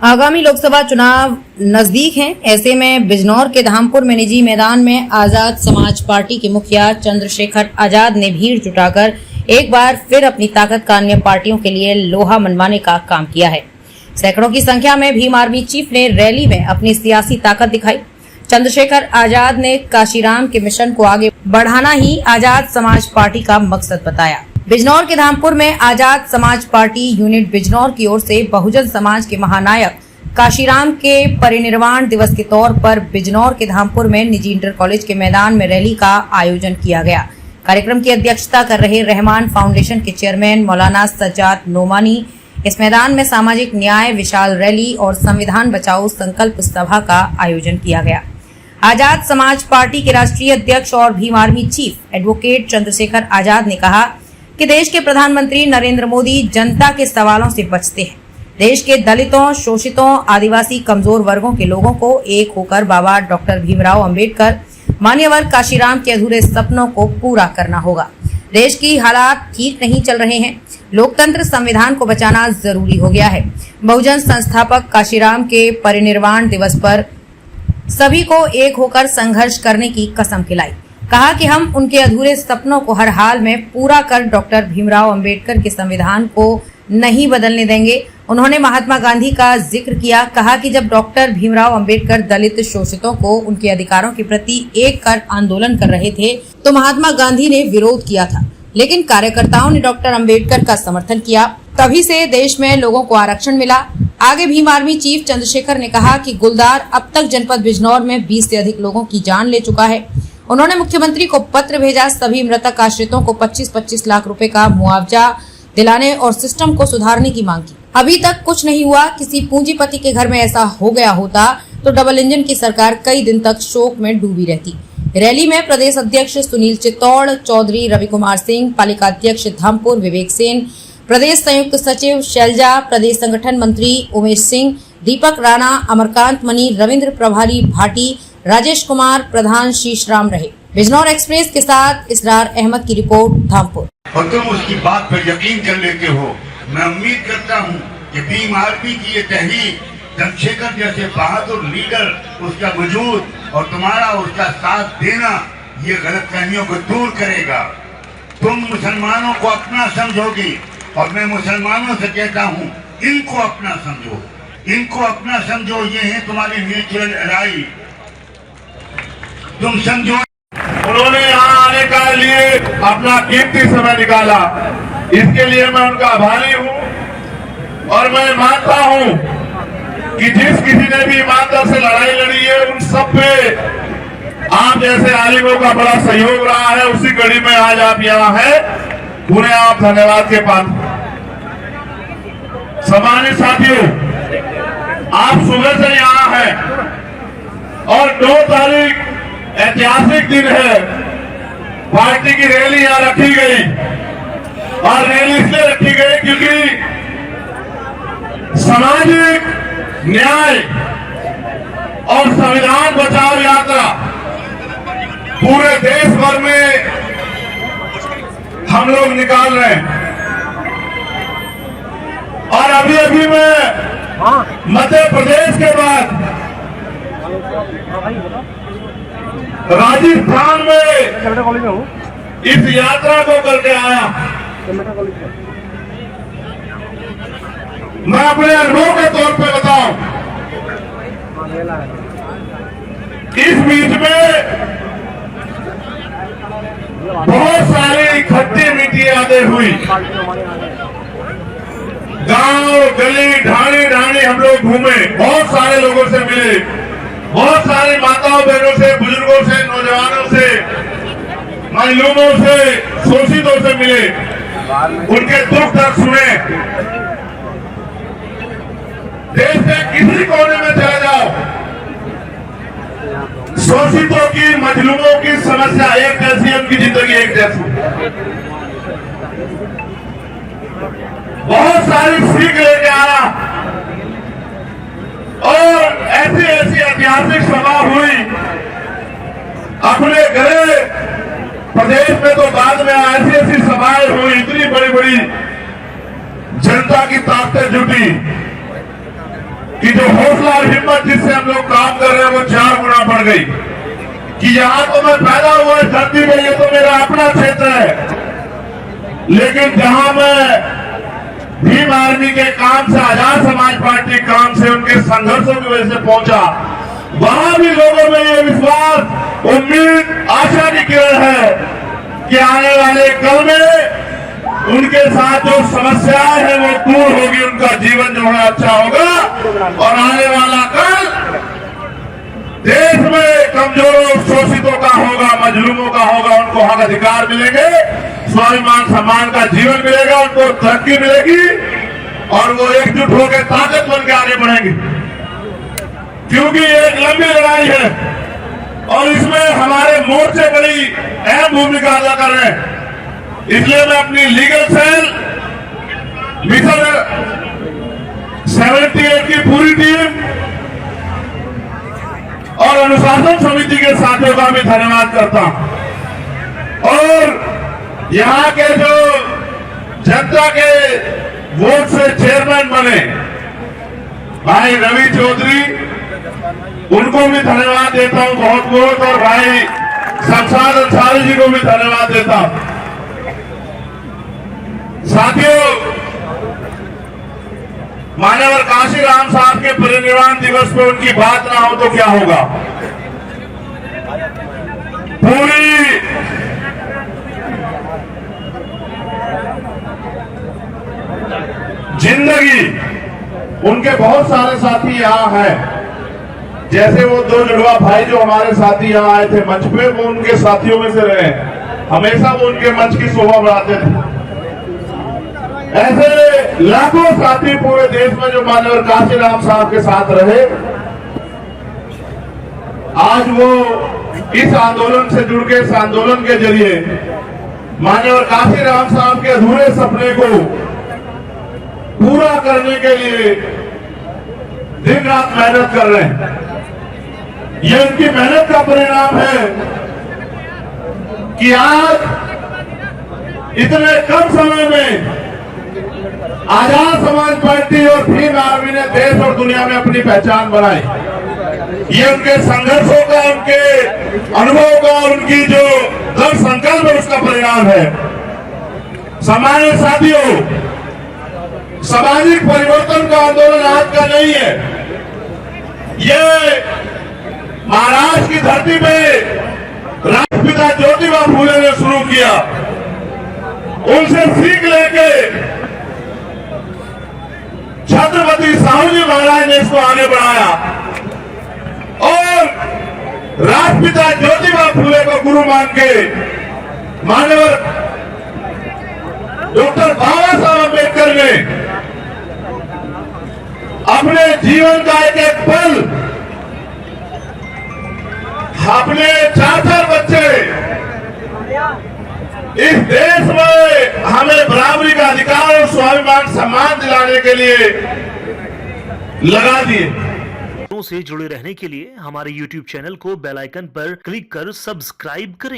आगामी लोकसभा चुनाव नजदीक हैं। ऐसे में बिजनौर के धामपुर में निजी मैदान में आजाद समाज पार्टी के मुखिया चंद्रशेखर आजाद ने भीड़ जुटाकर एक बार फिर अपनी ताकत का अन्य पार्टियों के लिए लोहा मनवाने का काम किया है। सैकड़ों की संख्या में भीम आर्मी चीफ ने रैली में अपनी सियासी ताकत दिखाई। चंद्रशेखर आजाद ने काशीराम के मिशन को आगे बढ़ाना ही आजाद समाज पार्टी का मकसद बताया। बिजनौर के धामपुर में आजाद समाज पार्टी यूनिट बिजनौर की ओर से बहुजन समाज के महानायक काशीराम के परिनिर्वाण दिवस के तौर पर बिजनौर के धामपुर में निजी इंटर कॉलेज के मैदान में रैली का आयोजन किया गया। कार्यक्रम की अध्यक्षता कर रहे रहमान फाउंडेशन के चेयरमैन मौलाना सज्जाद नोमानी इस मैदान में सामाजिक न्याय विशाल रैली और संविधान बचाओ संकल्प सभा का आयोजन किया गया। आजाद समाज पार्टी के राष्ट्रीय अध्यक्ष और Bhim army chief advocate Chandrashekhar Azad ने कहा कि देश के प्रधानमंत्री नरेंद्र मोदी जनता के सवालों से बचते हैं। देश के दलितों, शोषितों, आदिवासी कमजोर वर्गों के लोगों को एक होकर बाबा डॉक्टर भीमराव अंबेडकर, मान्यवर काशीराम के अधूरे सपनों को पूरा करना होगा। देश की हालात ठीक नहीं चल रहे हैं। लोकतंत्र संविधान को बचाना जरूरी हो गया है। बहुजन संस्थापक काशीराम के परिनिर्वाण दिवस पर सभी को एक होकर संघर्ष करने की कसम खिलाई। कहा कि हम उनके अधूरे सपनों को हर हाल में पूरा कर डॉक्टर भीमराव अंबेडकर के संविधान को नहीं बदलने देंगे। उन्होंने महात्मा गांधी का जिक्र किया। कहा कि जब डॉक्टर भीमराव अंबेडकर दलित शोषितों को उनके अधिकारों के प्रति एक कर आंदोलन कर रहे थे तो महात्मा गांधी ने विरोध किया था, लेकिन कार्यकर्ताओं ने डॉक्टर अंबेडकर का समर्थन किया। तभी से देश में लोगों को आरक्षण मिला। आगे भीम आर्मी चीफ चंद्रशेखर ने कहा कि गुलदार अब तक जनपद बिजनौर में 20 से अधिक लोगों की जान ले चुका है। उन्होंने मुख्यमंत्री को पत्र भेजा। सभी मृतक आश्रितों को 25-25 लाख रुपए का मुआवजा दिलाने और सिस्टम को सुधारने की मांग की। अभी तक कुछ नहीं हुआ। किसी पूंजीपति के घर में ऐसा हो गया होता तो डबल इंजन की सरकार कई दिन तक शोक में डूबी रहती। रैली में प्रदेश अध्यक्ष सुनील चित्तौड़, चौधरी रवि कुमार सिंह, पालिका अध्यक्ष धामपुर विवेक सेन, प्रदेश संयुक्त सचिव शैलजा, प्रदेश संगठन मंत्री उमेश सिंह, दीपक राणा, अमरकांत मनी, रविंद्र प्रभारी भाटी, राजेश कुमार प्रधान शीश राम रहे। बिजनौर एक्सप्रेस के साथ इसरार अहमद की रिपोर्ट धामपुर। और तुम उसकी बात पर यकीन कर लेते हो। मैं उम्मीद करता हूँ कि भीम आर्मी की ये तहरीक चंद्रशेखर जैसे बहादुर लीडर, उसका वजूद और तुम्हारा उसका साथ देना ये गलतफहमियों को दूर करेगा। तुम मुसलमानों को अपना समझोगी और मैं मुसलमानों से कहता हूँ इनको अपना समझो, इनको अपना समझो। ये है तुम्हारी नेचुरल एलाई, तुम समझो। उन्होंने यहाँ आने का लिए अपना कीमती समय निकाला, इसके लिए मैं उनका आभारी हूँ। और मैं मानता हूँ कि जिस किसी ने भी ईमानदार से लड़ाई लड़ी है उन सब पे आप जैसे आलिमों का बड़ा सहयोग रहा है। उसी कड़ी में आज आप यहाँ हैं, उन्हें आप धन्यवाद के पात्र। सम्मानित साथियों, आप सुबह से यहाँ हैं और 2 तारीख ऐतिहासिक दिन है। पार्टी की रैली यहाँ रखी गई और रैली इसलिए रखी गई क्योंकि सामाजिक न्याय और संविधान बचाओ यात्रा पूरे देश भर में हम लोग निकाल रहे हैं। और अभी अभी मैं मध्य प्रदेश के बाद राजस्थान में इस यात्रा को करके आया। मैं अपने अनुभव के तौर पे बताऊं, इस बीच में बहुत सारी खट्टी मीठी यादें हुई। गांव गली ढाणी ढाणी हम लोग घूमे, बहुत सारे लोगों से मिले, बहुत सारी माताओं बहनों से, बुजुर्गों से, नौजवानों से, मजलूमों से, शोषितों से मिले, उनके दुख दर्द सुने। देश के किसी कोने में चले जाओ, शोषितों की, मजलूमों की समस्या एक जैसी, उनकी जिंदगी एक जैसी। बहुत सारी सीख लेके आया और ऐसी ऐसी ऐतिहासिक सभा हुई अपने घरे। प्रदेश में तो बाद में ऐसी ऐसी सभाएं हुई, इतनी बड़ी बड़ी जनता की ताकतें जुटी कि जो हौसला और हिम्मत जिससे हम लोग काम कर रहे हैं वो 4 गुना बढ़ गई। कि यहां तो मैं पैदा हुआ इस धरती में, ये तो मेरा अपना क्षेत्र है, लेकिन जहां मैं भीम आर्मी के काम से, आजाद समाज पार्टी काम से, उनके संघर्षों की वजह से पहुंचा, वहां भी लोगों में ये विश्वास, उम्मीद, आशा की किरण है कि आने वाले कल में उनके साथ जो समस्याएं हैं वो दूर होगी, उनका जीवन जो है अच्छा होगा और आने वाला कल देश में कमजोरों, शोषितों का होगा, मजलूमों का होगा, उनको हक अधिकार मिलेंगे, स्वाभिमान सम्मान का जीवन मिलेगा, उनको तरक्की मिलेगी और वो एकजुट होकर ताकत बन के आगे बढ़ेंगे। क्योंकि ये एक लंबी लड़ाई है और इसमें हमारे मोर्चे बड़ी अहम भूमिका अदा कर रहे हैं। इसलिए मैं अपनी लीगल सेल, मिशन 78 की पूरी टीम और अनुशासन समिति के साथियों का भी धन्यवाद करता हूं। और यहां के जो जनता के वोट से चेयरमैन बने भाई रवि चौधरी, उनको भी धन्यवाद देता हूं बहुत बहुत, और भाई शमशाद अंसारी जी को भी धन्यवाद देता हूं। साथियों, मान्यवर काशीराम साहब के परिनिर्वाण दिवस पर उनकी बात ना हो तो क्या होगा। पूरी जिंदगी उनके बहुत सारे साथी यहाँ हैं, जैसे वो 2 जुड़वा भाई जो हमारे साथी यहाँ आए थे मंच पे, वो उनके साथियों में से रहे, हमेशा वो उनके मंच की शोभा बढ़ाते थे। ऐसे लाखों साथी पूरे देश में जो माननीय काशीराम साहब के साथ रहे, आज वो इस आंदोलन से जुड़ के, इस आंदोलन के जरिए माननीय काशीराम साहब के अधूरे सपने को पूरा करने के लिए दिन रात मेहनत कर रहे हैं। ये उनकी मेहनत का परिणाम है कि आज इतने कम समय में आजाद समाज पार्टी और भीम आर्मी ने देश और दुनिया में अपनी पहचान बनाई। ये उनके संघर्षों का, उनके अनुभव का, उनकी जो दृढ़ संकल्प है उसका परिणाम है। सामान्य साथियों, सामाजिक परिवर्तन का आंदोलन आज का नहीं है। ये महाराष्ट्र की धरती पे राष्ट्रपिता ज्योतिबा फूले ने शुरू किया, उनसे सीख लेके छत्रपति साहू जी महाराज ने इसको आगे बढ़ाया और राष्ट्रपिता ज्योतिबा फूले को गुरु मान के माननीय डॉक्टर बाबा साहब अम्बेडकर ने अपने जीवन का एक एक पल, अपने 4 बच्चे इस देश में हमें बराबरी का अधिकार और स्वाभिमान सम्मान दिलाने के लिए लगा दिए। से जुड़े रहने के लिए हमारे YouTube चैनल को बेल आइकन पर क्लिक कर सब्सक्राइब करें।